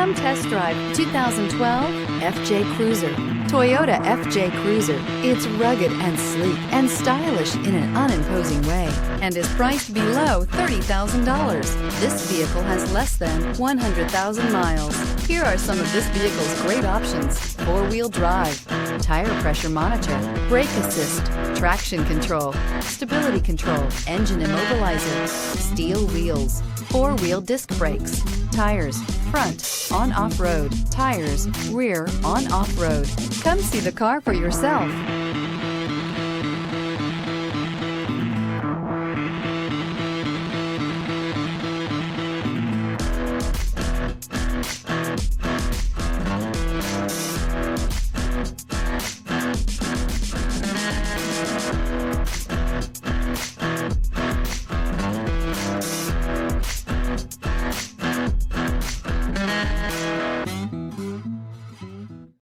Come test drive 2012 FJ Cruiser. Toyota FJ Cruiser. It's rugged and sleek and stylish in an unimposing way and is priced below $30,000. This vehicle has less than 100,000 miles. Here are some of this vehicle's great options: four-wheel drive, tire pressure monitor, brake assist, traction control, stability control, engine immobilizer, steel wheels, four-wheel disc brakes, tires, front, on-off-road, tires, rear, on-off-road. Come see the car for yourself.